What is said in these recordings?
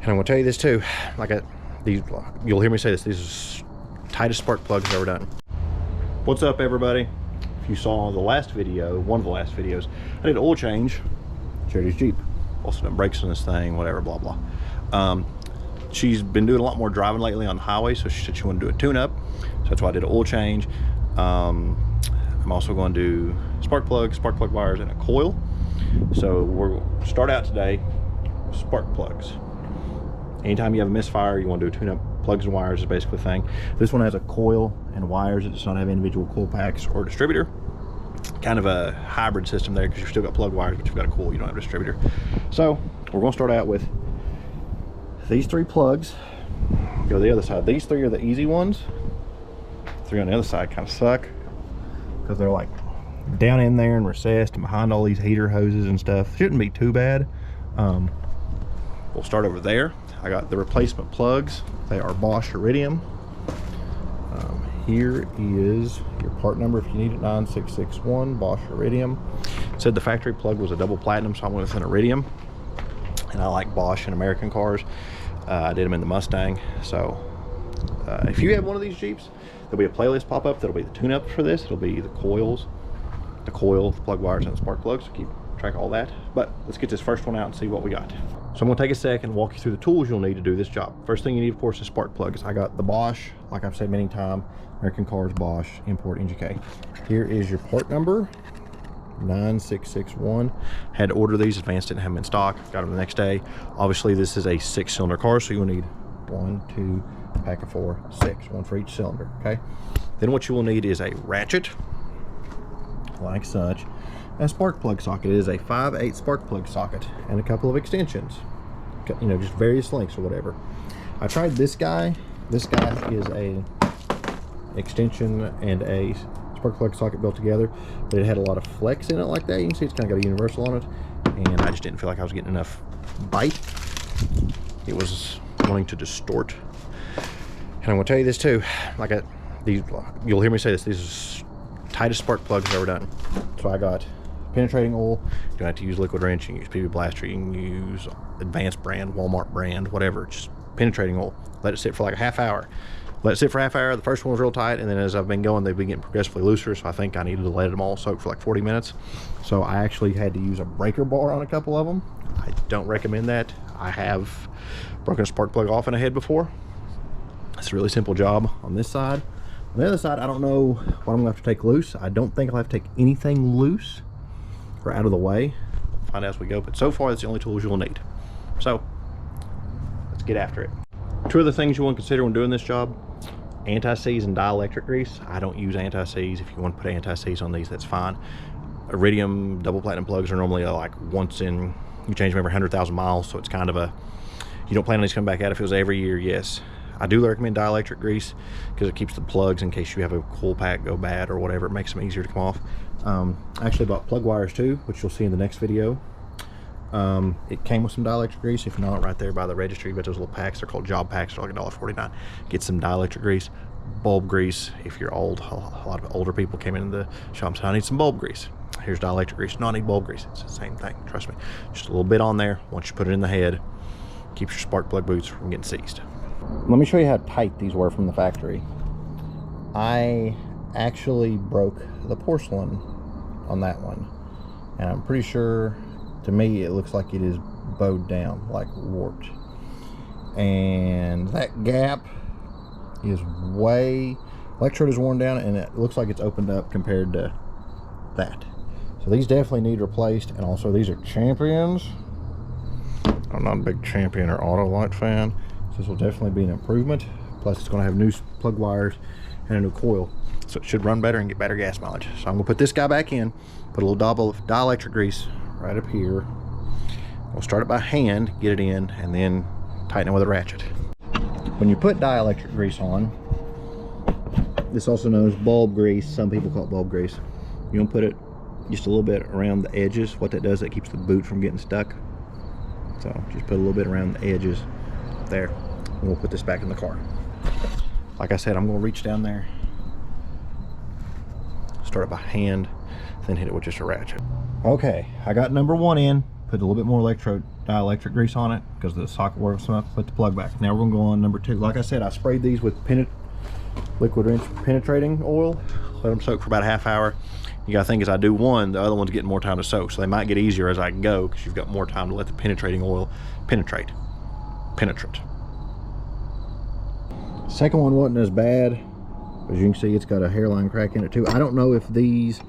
And I'm gonna tell you this too, you'll hear me say this, these are the tightest spark plugs I've ever done. What's up, everybody? If you saw the last video, one of the last videos, I did an oil change, Charity's Jeep. Also done brakes on this thing, whatever, blah, blah. She's been doing a lot more driving lately on the highway, so she said she wanted to do a tune-up. So that's why I did an oil change. I'm also going to do spark plug wires, and a coil. So we'll start out today with spark plugs. Anytime you have a misfire, you want to do a tune-up, plugs and wires is basically the thing. This one has a coil and wires. It does not have individual coil packs or distributor. Kind of a hybrid system there, because you've still got plug wires, but you've got a coil, you don't have a distributor. So we're going to start out with these 3 plugs. Go to the other side. These 3 are the easy ones. 3 on the other side kind of suck, because they're like down in there and recessed and behind all these heater hoses and stuff. Shouldn't be too bad. We'll start over there. I got the replacement plugs. They are Bosch Iridium. Here is your part number if you need it, 9661 Bosch Iridium. It said the factory plug was a double platinum, so I went with an Iridium. And I like Bosch in American cars. I did them in the Mustang. So if you have one of these Jeeps, there'll be a playlist pop up that'll be the tune-up for this. It'll be the coils, the plug wires, and the spark plugs. So keep track of all that. But let's get this first one out and see what we got. So I'm gonna take a second and walk you through the tools you'll need to do this job. First thing you need, of course, is spark plugs. I got the Bosch, like I've said many times, American cars, Bosch, import NGK. Here is your part number, 9661. Had to order these, Advance didn't have them in stock, got them the next day. Obviously this is a 6-cylinder car, so you'll need 1, 2, pack of 4, 6, 1 for each cylinder, okay? Then what you will need is a ratchet, like such. A spark plug socket. It is a 5/8 spark plug socket, and a couple of extensions, you know, just various lengths or whatever. I tried this guy. This guy is a extension and a spark plug socket built together, but it had a lot of flex in it like that. You can see it's kind of got a universal on it, and I just didn't feel like I was getting enough bite. It was wanting to distort. And I'm gonna tell you this too, you'll hear me say this, these are the tightest spark plugs I've ever done. So I got penetrating oil. You don't have to use liquid wrench. You can use PB Blaster. You can use Advanced brand, Walmart brand, whatever. Just penetrating oil. Let it sit for like a half hour. Let it sit for a half hour. The first one was real tight, and then as I've been going, they've been getting progressively looser, so I think I needed to let them all soak for like 40 minutes. So I actually had to use a breaker bar on a couple of them. I don't recommend that. I have broken a spark plug off in a head before. It's a really simple job on this side. On the other side, I don't know what I'm gonna have to take loose. I don't think I'll have to take anything loose or out of the way. We'll find out as we go, but so far that's the only tools you'll need. So let's get after it. 2 other things you want to consider when doing this job: anti-seize and dielectric grease. I don't use anti-seize. If you want to put anti-seize on these, that's fine. Iridium double platinum plugs are normally like once in, you change them every 100,000 miles, so it's kind of a, you don't plan on these coming back out. If it was every year, yes. I do recommend dielectric grease because it keeps the plugs, in case you have a coil pack go bad or whatever, it makes them easier to come off. I actually bought plug wires too, which you'll see in the next video. It came with some dielectric grease. If not, right there by the registry, but those little packs, they're called job packs, they're like $1.49. Get some dielectric grease. Bulb grease, if you're old, a lot of older people came into the shop and said, I need some bulb grease. Here's dielectric grease. No, I need bulb grease. It's the same thing, trust me. Just a little bit on there. Once you put it in the head, keeps your spark plug boots from getting seized. Let me show you how tight these were from the factory. I actually broke the porcelain on that one, and I'm pretty sure, to me, it looks like it is bowed down, like warped. And that gap is electrode is worn down, and it looks like it's opened up compared to that. So these definitely need replaced, and also these are Champions. I'm not a big Champion or Autolite fan. This will definitely be an improvement. Plus it's going to have new plug wires and a new coil, so it should run better and get better gas mileage. So I'm going to put this guy back in, put a little dielectric grease right up here. We'll start it by hand, get it in, and then tighten it with a ratchet. When you put dielectric grease on, this also known as bulb grease, some people call it bulb grease, you want to put it just a little bit around the edges. What that does, that keeps the boot from getting stuck. So just put a little bit around the edges there, and we'll put this back in the car. Like I said, I'm going to reach down there, start it by hand, then hit it with just a ratchet. Okay, I got number 1 in, put a little bit more electrode dielectric grease on it because the socket works. So put the plug back. Now we're gonna go on number 2. Like I said, I sprayed these with liquid rinse penetrating oil. Let them soak for about a half hour. You gotta think, as I do one, the other one's getting more time to soak, so they might get easier as I go because you've got more time to let the penetrating oil penetrate. Penetrate. Second one wasn't as bad. As you can see, it's got a hairline crack in it too. I don't know if these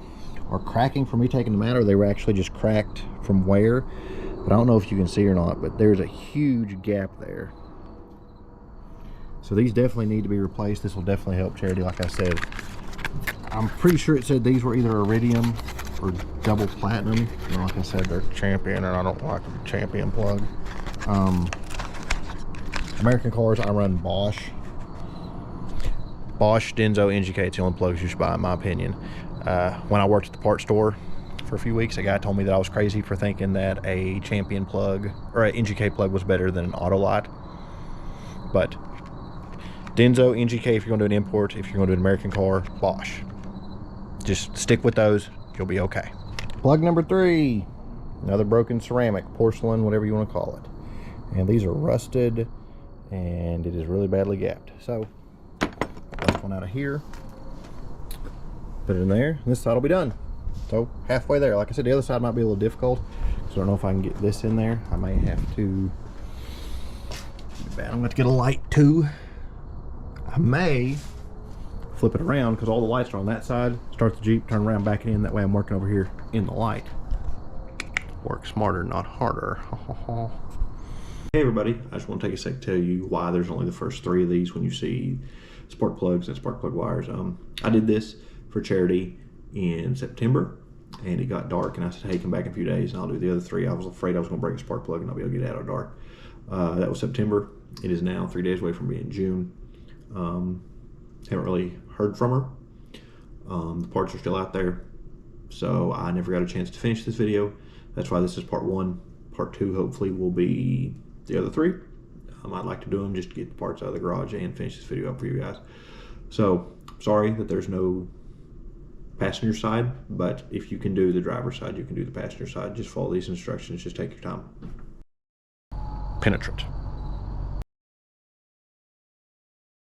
are cracking from me taking them out or they were actually just cracked from wear, but I don't know if you can see or not, but there's a huge gap there. So these definitely need to be replaced. This will definitely help Charity, like I said. I'm pretty sure it said these were either iridium or double platinum. You know, like I said, they're champion, and I don't like a champion plug. American cars, I run Bosch. Bosch, Denso, NGK, it's the only plugs you should buy, in my opinion. When I worked at the parts store for a few weeks, a guy told me that I was crazy for thinking that a champion plug or an NGK plug was better than an Autolite. But Denso, NGK, if you're going to do an import, if you're going to do an American car, Bosch. Just stick with those, you'll be okay. Plug number 3, another broken ceramic, porcelain, whatever you want to call it. And these are rusted, and it is really badly gapped. So, left one out of here, put it in there, and this side will be done. So, halfway there. Like I said, the other side might be a little difficult, so I don't know if I can get this in there. I may have to, I'm going to have to get a light too. I may flip it around because all the lights are on that side. Start the Jeep, turn around, back it in. That way I'm working over here in the light. Work smarter, not harder. Hey everybody, I just want to take a sec to tell you why there's only the first 3 of these when you see spark plugs and spark plug wires. I did this for Charity in September, and it got dark, and I said, hey, come back in a few days and I'll do the other 3. I was afraid I was going to break a spark plug and not be able to get out of dark. That was September. It is now 3 days away from being June. Haven't really heard from her. The parts are still out there, so I never got a chance to finish this video. That's why this is part 1. Part 2 hopefully will be the other 3. I'd like to do them just to get the parts out of the garage and finish this video up for you guys. So sorry that there's no passenger side, but if you can do the driver's side, you can do the passenger side. Just follow these instructions, just take your time. Penetrate.